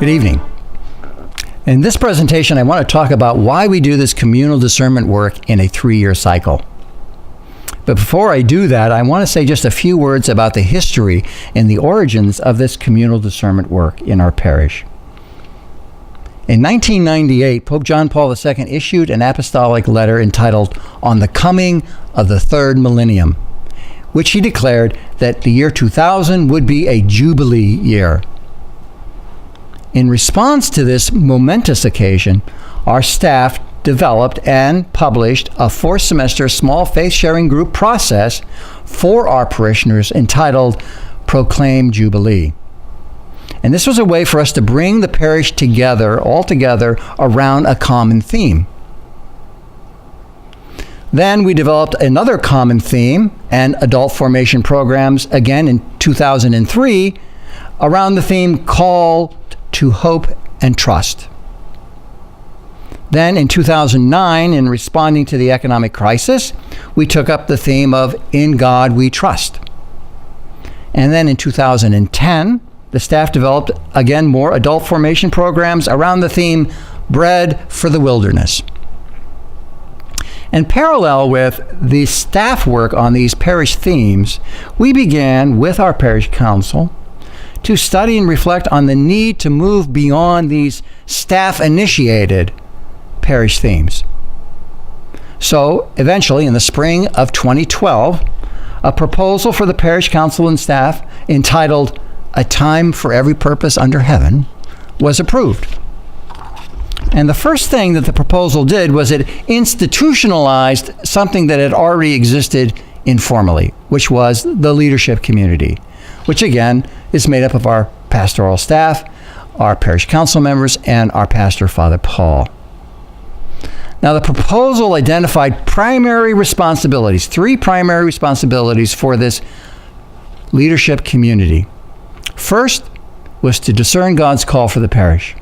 Good evening. In this presentation, I want to talk about why we do this communal discernment work in a 3-year cycle. But before I do that, I want to say just a few words about the history and the origins of this communal discernment work in our parish. In 1998, Pope John Paul II issued an apostolic letter entitled On the Coming of the Third Millennium, which he declared that the year 2000 would be a Jubilee year. In response to this momentous occasion, our staff developed and published a 4-semester small faith-sharing group process for our parishioners entitled Proclaim Jubilee. And this was a way for us to bring the parish all together around a common theme. Then we developed another common theme and adult formation programs again in 2003 around the theme Call to Hope and Trust. Then in 2009, in responding to the economic crisis, we took up the theme of In God We Trust. And then in 2010, the staff developed again more adult formation programs around the theme Bread for the Wilderness. And parallel with the staff work on these parish themes, we began with our parish council to study and reflect on the need to move beyond these staff-initiated parish themes. So, eventually, in the spring of 2012, a proposal for the parish council and staff entitled A Time for Every Purpose Under Heaven was approved. And the first thing that the proposal did was it institutionalized something that had already existed informally, which was the leadership community, which again is made up of our pastoral staff, our parish council members, and our pastor, Father Paul. Now, the proposal identified primary responsibilities, 3 primary responsibilities for this leadership community. First was to discern God's call for the parish.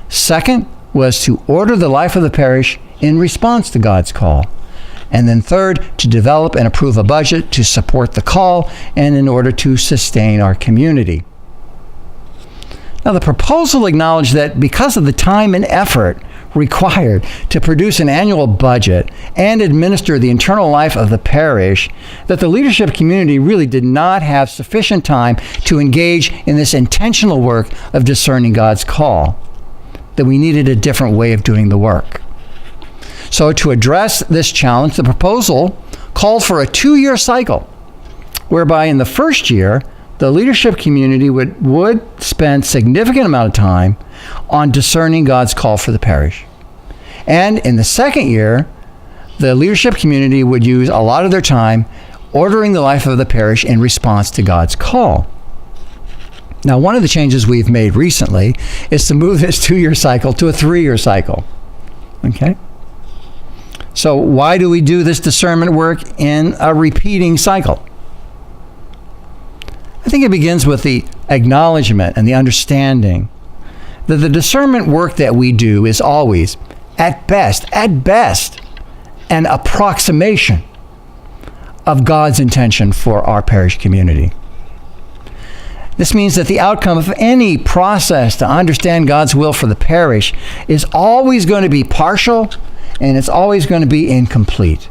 Second was to order the life of the parish in response to God's call. And then third, to develop and approve a budget to support the call and in order to sustain our community. Now, the proposal acknowledged that because of the time and effort required to produce an annual budget and administer the internal life of the parish, that the leadership community really did not have sufficient time to engage in this intentional work of discerning God's call, that we needed a different way of doing the work. So to address this challenge, the proposal called for a 2-year cycle, whereby in the first year, the leadership community would spend significant amount of time on discerning God's call for the parish. And in the second year, the leadership community would use a lot of their time ordering the life of the parish in response to God's call. Now, one of the changes we've made recently is to move this 2-year cycle to a 3-year cycle. Okay? So why do we do this discernment work in a repeating cycle? I think it begins with the acknowledgement and the understanding that the discernment work that we do is always, at best, an approximation of God's intention for our parish community. This means that the outcome of any process to understand God's will for the parish is always going to be partial and it's always going to be incomplete.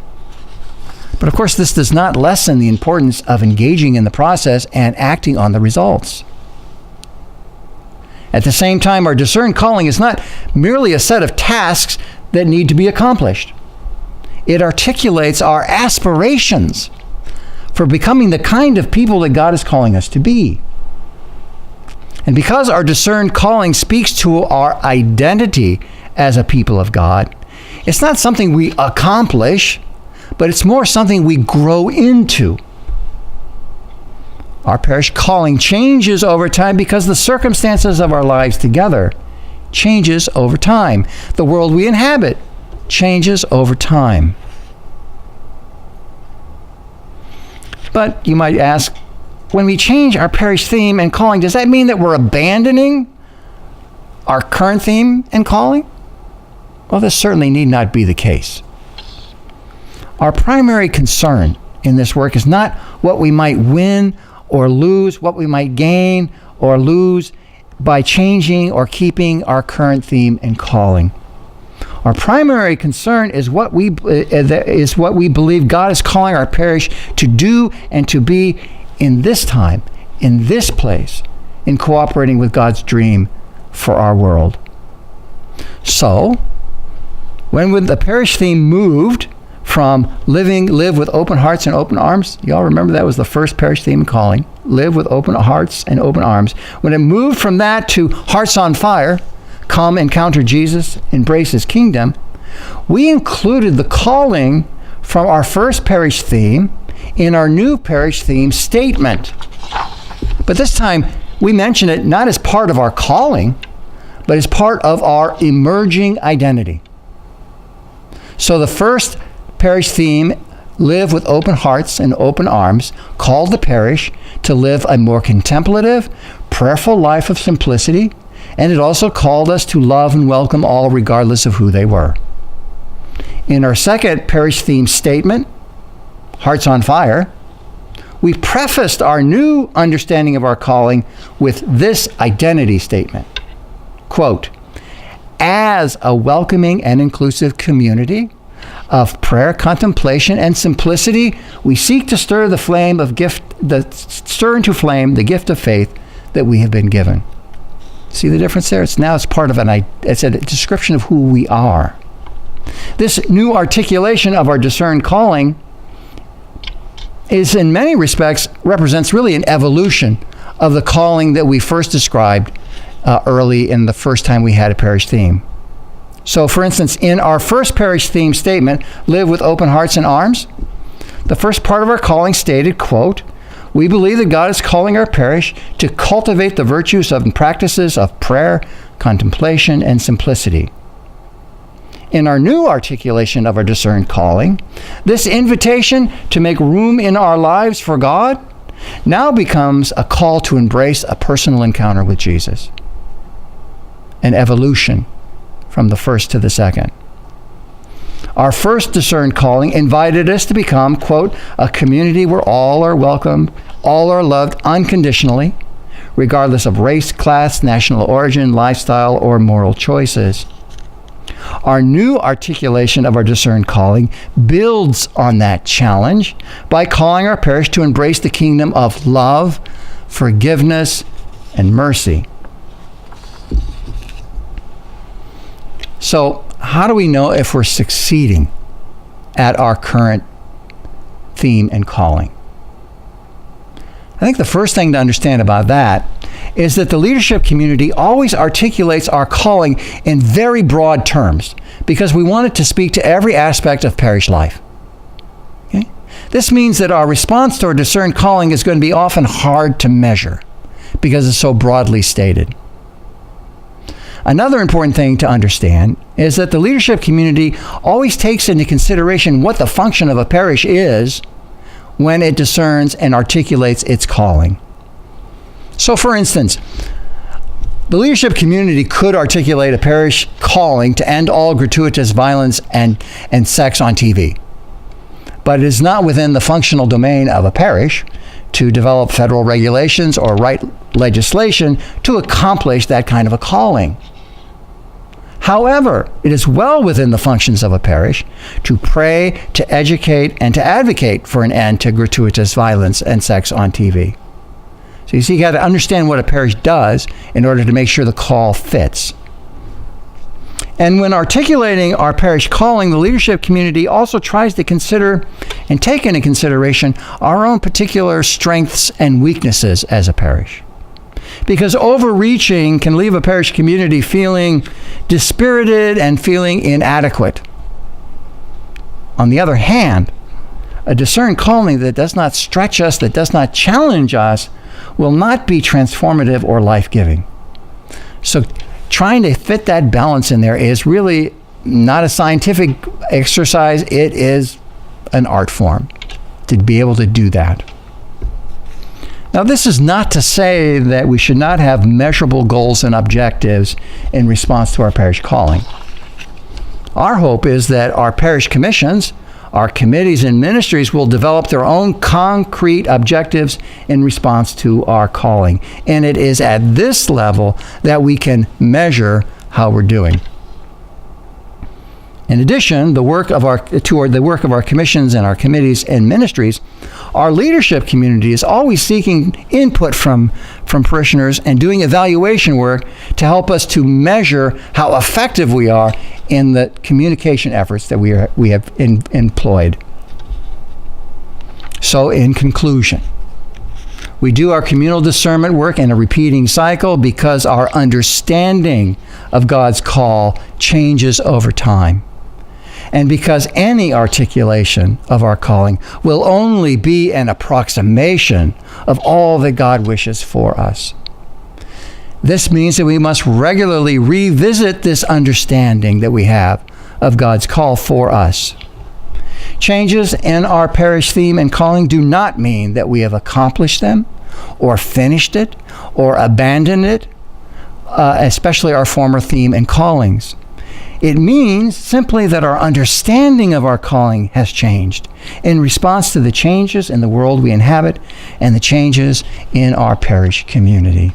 But of course, this does not lessen the importance of engaging in the process and acting on the results. At the same time, our discerned calling is not merely a set of tasks that need to be accomplished. It articulates our aspirations for becoming the kind of people that God is calling us to be. And because our discerned calling speaks to our identity as a people of God, it's not something we accomplish, but it's more something we grow into. Our parish calling changes over time because the circumstances of our lives together changes over time. The world we inhabit changes over time. But you might ask, when we change our parish theme and calling, does that mean that we're abandoning our current theme and calling? Well, this certainly need not be the case. Our primary concern in this work is not what we might win or lose, what we might gain or lose by changing or keeping our current theme and calling. Our primary concern is what we believe God is calling our parish to do and to be in this time, in this place, in cooperating with God's dream for our world. So, when the parish theme moved from live with open hearts and open arms, y'all remember that was the first parish theme and calling, live with open hearts and open arms. When it moved from that to hearts on fire, come encounter Jesus, embrace his kingdom, we included the calling from our first parish theme in our new parish theme statement. But this time, we mention it not as part of our calling, but as part of our emerging identity. So the first parish theme, live with open hearts and open arms, called the parish to live a more contemplative, prayerful life of simplicity, and it also called us to love and welcome all regardless of who they were. In our second parish theme statement, Hearts on Fire, we prefaced our new understanding of our calling with this identity statement. Quote, as a welcoming and inclusive community of prayer, contemplation, and simplicity, we seek to stir into flame the gift of faith that we have been given. See the difference there? It's part of it's a description of who we are. This new articulation of our discerned calling is in many respects represents really an evolution of the calling that we first described early in the first time we had a parish theme. So, for instance, in our first parish theme statement, live with open hearts and arms, the first part of our calling stated, quote, we believe that God is calling our parish to cultivate the virtues and practices of prayer, contemplation, and simplicity. In our new articulation of our discerned calling, this invitation to make room in our lives for God now becomes a call to embrace a personal encounter with Jesus, an evolution from the first to the second. Our first discerned calling invited us to become, quote, a community where all are welcome, all are loved unconditionally, regardless of race, class, national origin, lifestyle, or moral choices. Our new articulation of our discerned calling builds on that challenge by calling our parish to embrace the kingdom of love, forgiveness, and mercy. So, how do we know if we're succeeding at our current theme and calling? I think the first thing to understand about that is that the leadership community always articulates our calling in very broad terms because we want it to speak to every aspect of parish life. Okay? This means that our response to our discerned calling is going to be often hard to measure because it's so broadly stated. Another important thing to understand is that the leadership community always takes into consideration what the function of a parish is when it discerns and articulates its calling. So, for instance, the leadership community could articulate a parish calling to end all gratuitous violence and sex on TV. But it is not within the functional domain of a parish to develop federal regulations or write legislation to accomplish that kind of a calling. However, it is well within the functions of a parish to pray, to educate, and to advocate for an end to gratuitous violence and sex on TV. So you see, you got to understand what a parish does in order to make sure the call fits. And when articulating our parish calling, the leadership community also tries to consider and take into consideration our own particular strengths and weaknesses as a parish. Because overreaching can leave a parish community feeling dispirited and feeling inadequate. On the other hand, a discerned calling that does not stretch us, that does not challenge us, will not be transformative or life-giving. So trying to fit that balance in there is really not a scientific exercise. It is an art form to be able to do that. Now, this is not to say that we should not have measurable goals and objectives in response to our parish calling. Our hope is that our parish commissions Our committees and ministries will develop their own concrete objectives in response to our calling. And it is at this level that we can measure how we're doing. In addition, the work of our commissions and our committees and ministries, our leadership community is always seeking input from parishioners and doing evaluation work to help us to measure how effective we are in the communication efforts that we have employed. So, in conclusion, we do our communal discernment work in a repeating cycle because our understanding of God's call changes over time. And because any articulation of our calling will only be an approximation of all that God wishes for us. This means that we must regularly revisit this understanding that we have of God's call for us. Changes in our parish theme and calling do not mean that we have accomplished them, or finished it, or abandoned it, especially our former theme and callings. It means simply that our understanding of our calling has changed in response to the changes in the world we inhabit and the changes in our parish community.